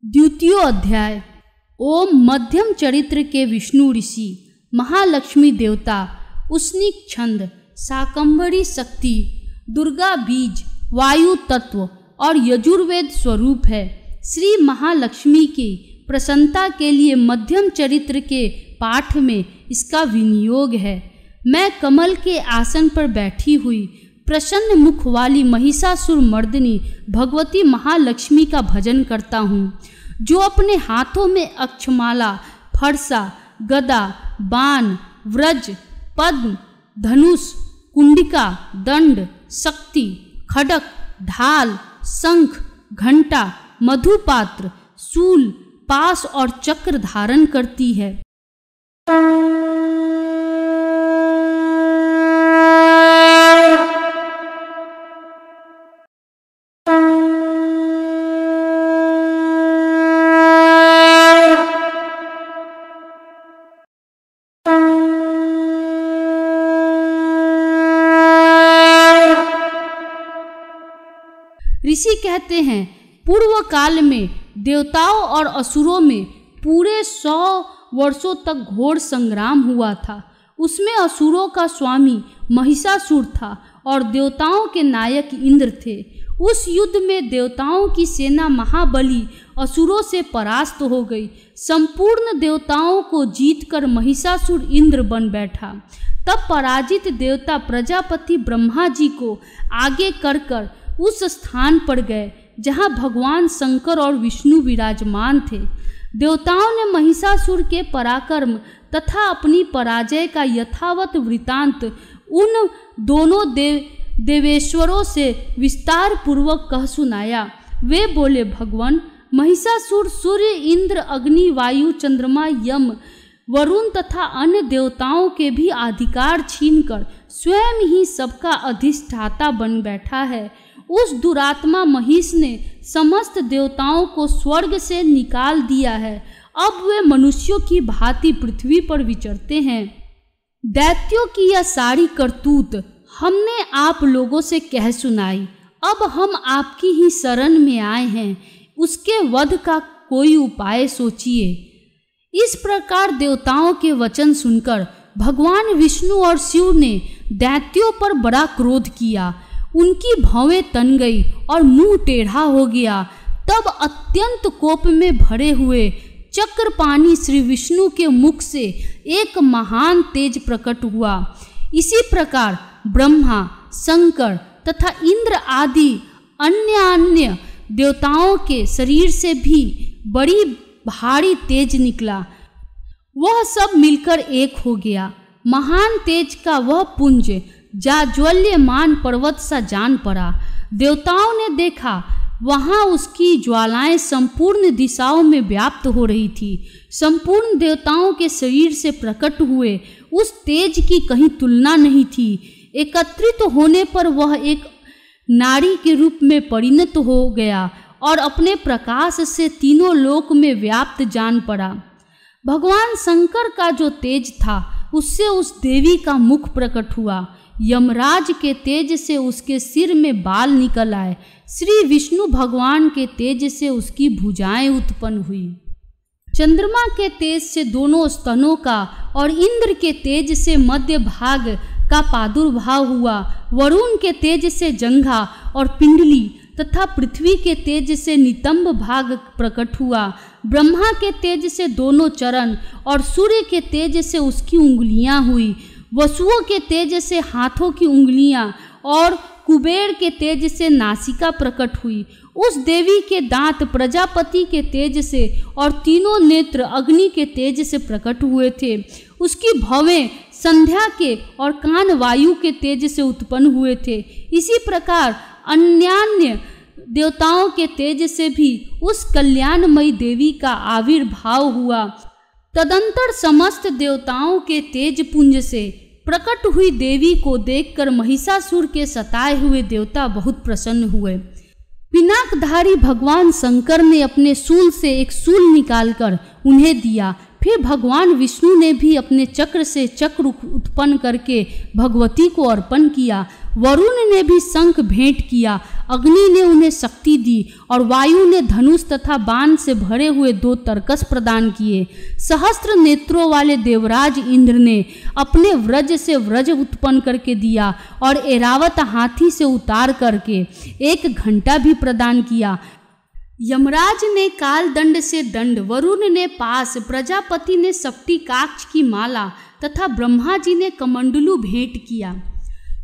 द्वितीय अध्याय। ओम मध्यम चरित्र के विष्णु ऋषि, महालक्ष्मी देवता, उष्णिक छंद, शाकंभरी शक्ति, दुर्गा बीज, वायु तत्व और यजुर्वेद स्वरूप है। श्री महालक्ष्मी की प्रसन्नता के लिए मध्यम चरित्र के पाठ में इसका विनियोग है। मैं कमल के आसन पर बैठी हुई प्रसन्न मुख वाली महिषासुर मर्दिनी भगवती महालक्ष्मी का भजन करता हूँ, जो अपने हाथों में अक्षमाला, फरसा, गदा, बाण, व्रज, पद्म, धनुष, कुंडिका, दंड, शक्ति, खड्ग, ढाल, शंख, घंटा, मधुपात्र, शूल, पाश और चक्र धारण करती है। ऋषि कहते हैं, पूर्व काल में देवताओं और असुरों में पूरे 100 वर्षों तक घोर संग्राम हुआ था। उसमें असुरों का स्वामी महिषासुर था और देवताओं के नायक इंद्र थे। उस युद्ध में देवताओं की सेना महाबली असुरों से परास्त हो गई। संपूर्ण देवताओं को जीतकर महिषासुर इंद्र बन बैठा। तब पराजित देवता प्रजापति ब्रह्मा जी को आगे कर उस स्थान पर गए जहाँ भगवान शंकर और विष्णु विराजमान थे। देवताओं ने महिषासुर के पराक्रम तथा अपनी पराजय का यथावत वृतांत उन दोनों देवेश्वरों से विस्तार पूर्वक कह सुनाया। वे बोले, भगवान, महिषासुर सूर्य, इंद्र, अग्नि, वायु, चंद्रमा, यम, वरुण तथा अन्य देवताओं के भी अधिकार छीनकर स्वयं ही सबका अधिष्ठाता बन बैठा है। उस दुरात्मा महिष ने समस्त देवताओं को स्वर्ग से निकाल दिया है। अब वे मनुष्यों की भांति पृथ्वी पर विचरते हैं। दैत्यों की यह सारी करतूत हमने आप लोगों से कह सुनाई। अब हम आपकी ही शरण में आए हैं, उसके वध का कोई उपाय सोचिए। इस प्रकार देवताओं के वचन सुनकर भगवान विष्णु और शिव ने दैत्यों पर बड़ा क्रोध किया। उनकी भौवें तन गई और मुंह टेढ़ा हो गया। तब अत्यंत कोप में भरे हुए चक्रपाणी श्री विष्णु के मुख से एक महान तेज प्रकट हुआ। इसी प्रकार ब्रह्मा, शंकर तथा इंद्र आदि अन्य देवताओं के शरीर से भी बड़ी भारी तेज निकला। वह सब मिलकर एक हो गया। महान तेज का वह पुंज जाज्वल्यमान पर्वत सा जान पड़ा। देवताओं ने देखा, वहां उसकी ज्वालाएं संपूर्ण दिशाओं में व्याप्त हो रही थी। संपूर्ण देवताओं के शरीर से प्रकट हुए उस तेज की कहीं तुलना नहीं थी। एकत्रित होने पर वह एक नारी के रूप में परिणत हो गया और अपने प्रकाश से तीनों लोक में व्याप्त जान पड़ा। भगवान शंकर का जो तेज था, उससे उस देवी का मुख प्रकट हुआ। यमराज के तेज से उसके सिर में बाल निकल आए। श्री विष्णु भगवान के तेज से उसकी भुजाएं उत्पन्न हुई। चंद्रमा के तेज से दोनों स्तनों का और इंद्र के तेज से मध्य भाग का प्रादुर्भाव हुआ। वरुण के तेज से जंघा और पिंडली तथा पृथ्वी के तेज से नितंब भाग प्रकट हुआ। ब्रह्मा के तेज से दोनों चरण और सूर्य के तेज से उसकी उंगलियां हुई। वसुओं के तेज से हाथों की उंगलियां और कुबेर के तेज से नासिका प्रकट हुई। उस देवी के दांत प्रजापति के तेज से और तीनों नेत्र अग्नि के तेज से प्रकट हुए थे। उसकी भौवें संध्या के और कान वायु के तेज से उत्पन्न हुए थे। इसी प्रकार अन्यान्य देवताओं के तेज से भी उस कल्याणमयी देवी का आविर्भाव हुआ। तदंतर समस्त देवताओं के तेज पुंज से प्रकट हुई देवी को देखकर महिषासुर के सताए हुए देवता बहुत प्रसन्न हुए। पिनाकधारी भगवान शंकर ने अपने शूल से एक शूल निकालकर उन्हें दिया। फिर भगवान विष्णु ने भी अपने चक्र से चक्र उत्पन्न करके भगवती को अर्पण किया। वरुण ने भी शंख भेंट किया, अग्नि ने उन्हें शक्ति दी और वायु ने धनुष तथा बाण से भरे हुए 2 तरकस प्रदान किए। सहस्त्र नेत्रों वाले देवराज इंद्र ने अपने व्रज से व्रज उत्पन्न करके दिया और ऐरावत हाथी से उतार करके 1 घंटा भी प्रदान किया। यमराज ने काल दंड से दंड, वरुण ने पास, प्रजापति ने सप्तिकाक्ष की माला तथा ब्रह्मा जी ने कमंडलू भेंट किया।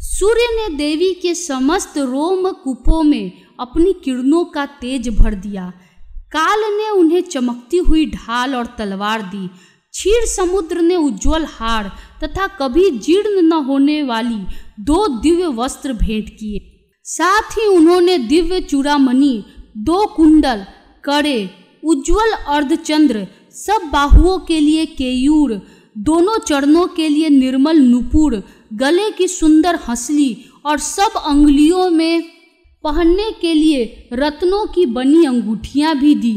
सूर्य ने देवी के समस्त रोम कूपों में अपनी किरणों का तेज भर दिया। काल ने उन्हें चमकती हुई ढाल और तलवार दी। क्षीर समुद्र ने उज्ज्वल हार तथा कभी जीर्ण न होने वाली 2 दिव्य वस्त्र भेंट किए। साथ ही उन्होंने दिव्य चूड़ामणि, 2 कुंडल, कड़े, उज्ज्वल अर्धचंद्र, सब बाहुओं के लिए केयूर, दोनों चरणों के लिए निर्मल नुपुर, गले की सुंदर हंसली और सब अंगुलियों में पहनने के लिए रत्नों की बनी अंगूठियां भी दी।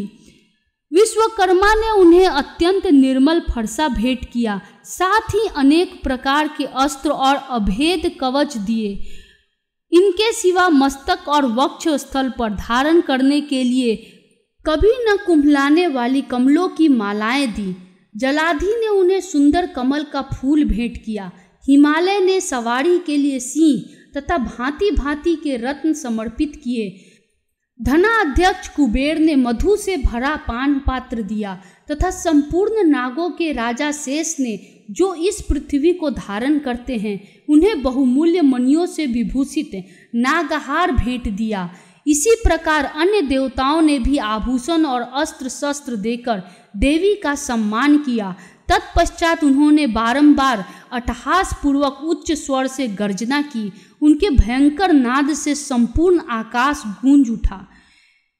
विश्वकर्मा ने उन्हें अत्यंत निर्मल फरसा भेंट किया। साथ ही अनेक प्रकार के अस्त्र और अभेद कवच दिए। इनके सिवा मस्तक और वक्ष स्थल पर धारण करने के लिए कभी न कुंभलाने वाली कमलों की मालाएं दी। जलाधि ने उन्हें सुंदर कमल का फूल भेंट किया। हिमालय ने सवारी के लिए सिंह तथा भांति भांति के रत्न समर्पित किए। धनाध्यक्ष कुबेर ने मधु से भरा पान पात्र दिया तथा संपूर्ण नागों के राजा शेष ने, जो इस पृथ्वी को धारण करते हैं, उन्हें बहुमूल्य मणियों से विभूषित नागहार भेंट दिया। इसी प्रकार अन्य देवताओं ने भी आभूषण और अस्त्र शस्त्र देकर देवी का सम्मान किया। तत्पश्चात उन्होंने बारंबार अट्टहास पूर्वक उच्च स्वर से गर्जना की। उनके भयंकर नाद से संपूर्ण आकाश गूंज उठा।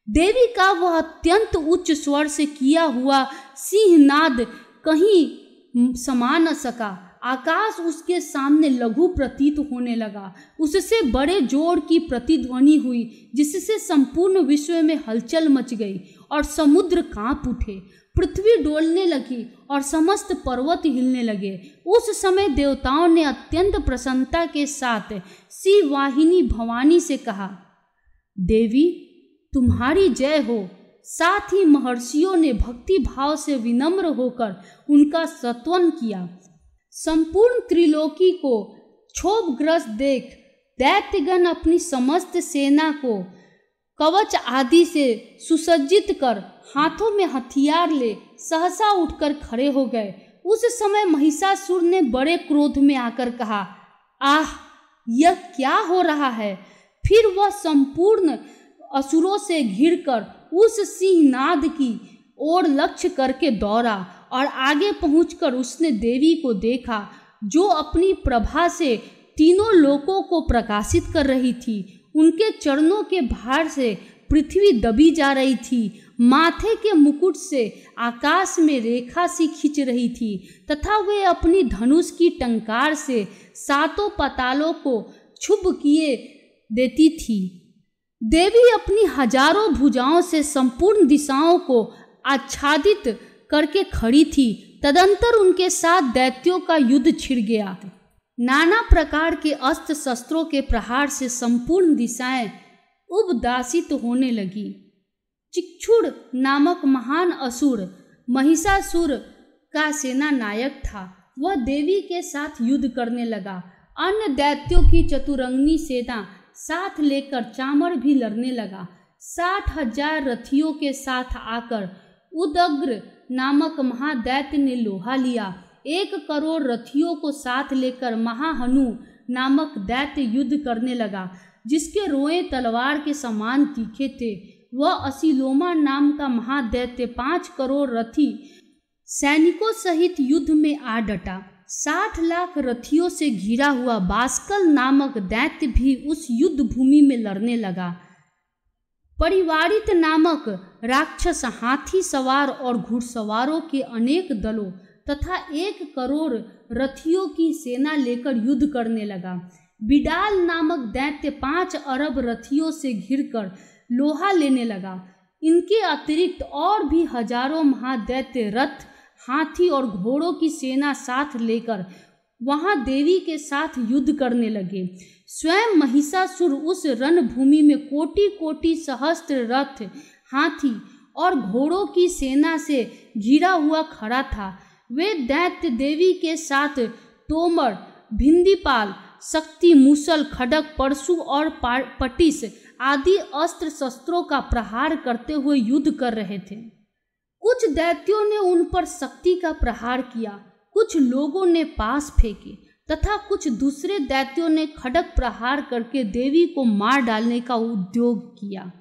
देवी का वह अत्यंत उच्च स्वर से किया हुआ सिंहनाद कहीं समा न सका। आकाश उसके सामने लघु प्रतीत होने लगा। उससे बड़े जोर की प्रतिध्वनि हुई, जिससे संपूर्ण विश्व में हलचल मच गई और समुद्र कांप उठे। पृथ्वी डोलने लगी और समस्त पर्वत हिलने लगे। उस समय देवताओं ने अत्यंत प्रसन्नता के साथ शिववाहिनी भवानी से कहा, देवी तुम्हारी जय हो। साथ ही महर्षियों ने भक्ति भाव से विनम्र होकर उनका स्तवन किया। संपूर्ण त्रिलोकी को क्षोभग्रस्त देख दैत्यगण अपनी समस्त सेना को कवच आदि से सुसज्जित कर हाथों में हथियार ले सहसा उठकर खड़े हो गए। उस समय महिषासुर ने बड़े क्रोध में आकर कहा, आह यह क्या हो रहा है। फिर वह संपूर्ण असुरों से घिरकर उस सिंहनाद की ओर लक्ष्य करके दौड़ा और आगे पहुंचकर उसने देवी को देखा, जो अपनी प्रभा से तीनों लोकों को प्रकाशित कर रही थी। उनके चरणों के भार से पृथ्वी दबी जा रही थी। माथे के मुकुट से आकाश में रेखा सी खींच रही थी तथा वे अपनी धनुष की टंकार से 7 पातालों को क्षुब्ध किए देती थी। देवी अपनी हजारों भुजाओं से संपूर्ण दिशाओं को आच्छादित करके खड़ी थी। तदंतर उनके साथ दैत्यों का युद्ध छिड़ गया। नाना प्रकार के अस्त्र शस्त्रों के प्रहार से संपूर्ण दिशाएं उबदासित होने लगी। चिक्षुर नामक महान असुर महिषासुर का सेना नायक था। वह देवी के साथ युद्ध करने लगा। अन्य दैत्यों की चतुरंगी सेना साथ लेकर चामर भी लड़ने लगा। 60,000 रथियों के साथ आकर उदग्र नामक महादैत्य ने लोहा लिया। 1 करोड़ रथियों को साथ लेकर महाहनु नामक दैत्य युद्ध करने लगा, जिसके रोए तलवार के समान तीखे थे। वह असिलोमा नाम का महादैत्य 5 करोड़ रथी सैनिकों सहित युद्ध में आ डटा। 60 लाख रथियों से घिरा हुआ बास्कल नामक दैत्य भी उस युद्ध भूमि में लड़ने लगा। परिवारित नामक राक्षस हाथी सवार और घुड़सवारों के अनेक दलों तथा 1 करोड़ रथियों की सेना लेकर युद्ध करने लगा। बिडाल नामक दैत्य 5 अरब रथियों से घिरकर लोहा लेने लगा। इनके अतिरिक्त और भी हजारों महादैत्य रथ, हाथी और घोड़ों की सेना साथ लेकर वहां देवी के साथ युद्ध करने लगे। स्वयं महिषासुर उस रणभूमि में कोटि कोटि सहस्त्र रथ, हाथी और घोड़ों की सेना से घिरा हुआ खड़ा था। वे दैत्य देवी के साथ तोमर, भिंदीपाल, शक्ति, मूसल, खड्ग, परशु और पटिश आदि अस्त्र शस्त्रों का प्रहार करते हुए युद्ध कर रहे थे। कुछ दैत्यों ने उन पर शक्ति का प्रहार किया, कुछ लोगों ने पास फेंके तथा कुछ दूसरे दैत्यों ने खड्ग प्रहार करके देवी को मार डालने का उद्योग किया।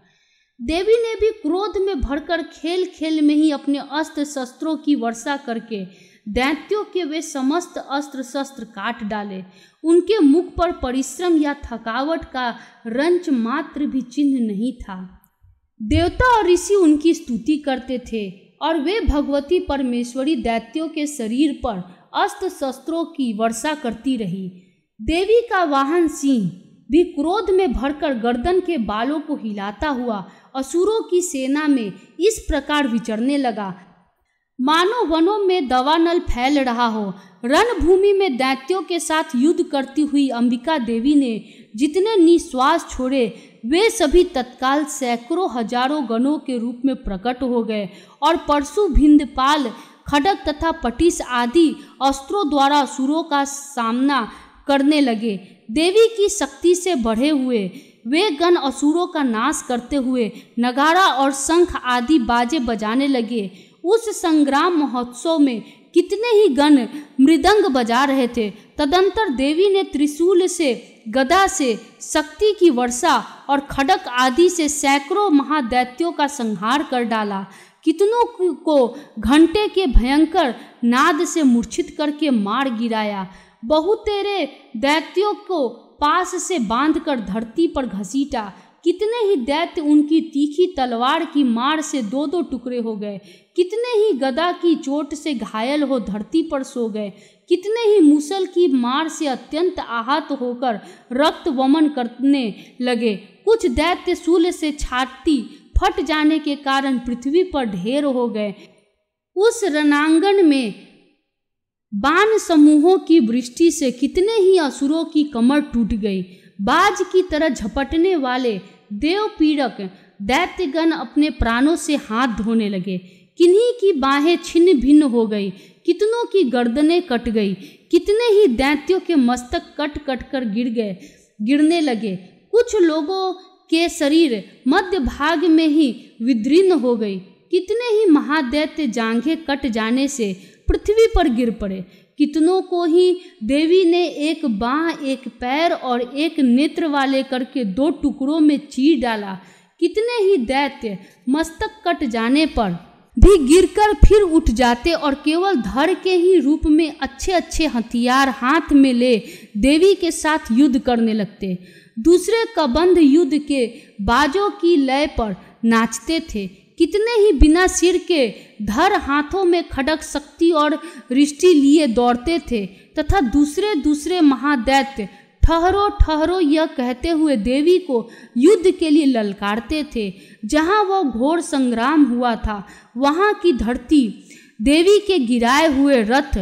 देवी ने भी क्रोध में भरकर खेल खेल में ही अपने अस्त्र शस्त्रों की वर्षा करके दैत्यों के वे समस्त अस्त्र शस्त्र काट डाले। उनके मुख पर परिश्रम या थकावट का रंच मात्र भी चिन्ह नहीं था। देवता और ऋषि उनकी स्तुति करते थे और वे भगवती परमेश्वरी दैत्यों के शरीर पर अस्त्र शस्त्रों की वर्षा करती रही। देवी का वाहन सिंह भी क्रोध में भरकर गर्दन के बालों को हिलाता हुआ असुरों की सेना में इस प्रकार विचरने लगा, मानो वनों में दावानल फैल रहा हो। रणभूमि में दैत्यों के साथ युद्ध करती हुई अंबिका देवी ने जितने निश्वास छोड़े वे सभी तत्काल सैकड़ों हजारों गणों के रूप में प्रकट हो गए और परशु, भिंदपाल, खड्ग तथा पटिश आदि अस्त्रों द्वारा असुरों का सामना करने लगे। देवी की शक्ति से बढ़े हुए वे गण असुरों का नाश करते हुए नगारा और शंख आदि बाजे बजाने लगे। उस संग्राम महोत्सव में कितने ही गण मृदंग बजा रहे थे। तदंतर देवी ने त्रिशूल से, गदा से शक्ति की वर्षा और खड्ग आदि से सैकड़ों महादैत्यों का संहार कर डाला। कितनों को घंटे के भयंकर नाद से मूर्छित करके मार गिराया। बहुतेरे दैत्यों को पास से बांधकर धरती पर घसीटा। कितने ही दैत्य उनकी तीखी तलवार की मार से दो दो टुकड़े हो गए। कितने ही गदा की चोट से घायल हो धरती पर सो गए। कितने ही मूसल की मार से अत्यंत आहत होकर रक्त वमन करने लगे। कुछ दैत्य शूल से छाती फट जाने के कारण पृथ्वी पर ढेर हो गए। उस रणांगण में बाण समूहों की वृष्टि से कितने ही असुरों की कमर टूट गई। बाज की तरह झपटने वाले देव पीड़क दैत्यगण अपने प्राणों से हाथ धोने लगे। किन्हीं की बाहें छिन्न भिन्न हो गई, कितनों की गर्दनें कट गई। कितने ही दैत्यों के मस्तक कट कट कर गिरने लगे। कुछ लोगों के शरीर मध्य भाग में ही विदीर्ण हो गई। कितने ही महादैत्य जांघें कट जाने से पृथ्वी पर गिर पड़े। कितनों को ही देवी ने एक बांह, एक पैर और एक नेत्र वाले करके दो टुकड़ों में चीर डाला। कितने ही दैत्य मस्तक कट जाने पर भी गिरकर फिर उठ जाते और केवल धड़ के ही रूप में अच्छे अच्छे हथियार हाथ में ले देवी के साथ युद्ध करने लगते। दूसरे कबंध युद्ध के बाजों की लय पर नाचते थे। कितने ही बिना सिर के धर हाथों में खड्ग, शक्ति और रिष्टि लिए दौड़ते थे तथा दूसरे दूसरे महादैत्य ठहरो ठहरो यह कहते हुए देवी को युद्ध के लिए ललकारते थे। जहाँ वह घोर संग्राम हुआ था वहाँ की धरती देवी के गिराए हुए रथ,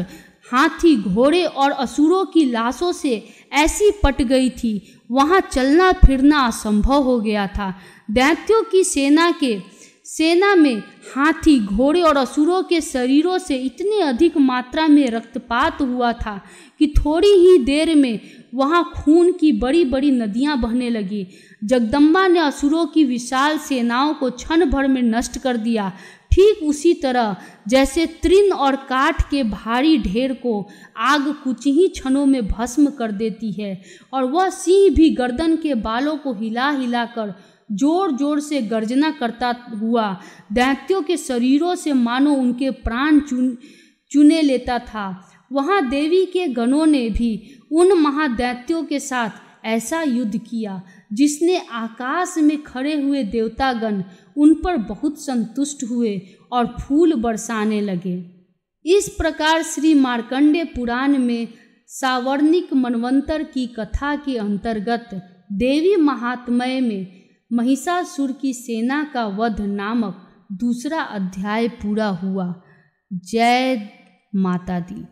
हाथी, घोड़े और असुरों की लाशों से ऐसी पट गई थी, वहाँ चलना फिरना असंभव हो गया था। दैत्यों की सेना में हाथी, घोड़े और असुरों के शरीरों से इतनी अधिक मात्रा में रक्तपात हुआ था कि थोड़ी ही देर में वहाँ खून की बड़ी बड़ी नदियाँ बहने लगी। जगदम्बा ने असुरों की विशाल सेनाओं को क्षण भर में नष्ट कर दिया। ठीक उसी तरह जैसे तृण और काठ के भारी ढेर को आग कुछ ही क्षणों में भस्म कर देती है, और वह सिंह भी गर्दन के बालों को हिला हिला कर जोर जोर से गर्जना करता हुआ दैत्यों के शरीरों से मानो उनके प्राण चुने लेता था। वहाँ देवी के गणों ने भी उन महादैत्यों के साथ ऐसा युद्ध किया जिसने आकाश में खड़े हुए देवतागण उन पर बहुत संतुष्ट हुए और फूल बरसाने लगे। इस प्रकार श्री मार्कंडेय पुराण में सावर्णिक मनवंतर की कथा के अंतर्गत देवी महात्म्य में महिषासुर की सेना का वध नामक दूसरा अध्याय पूरा हुआ। जय माता दी।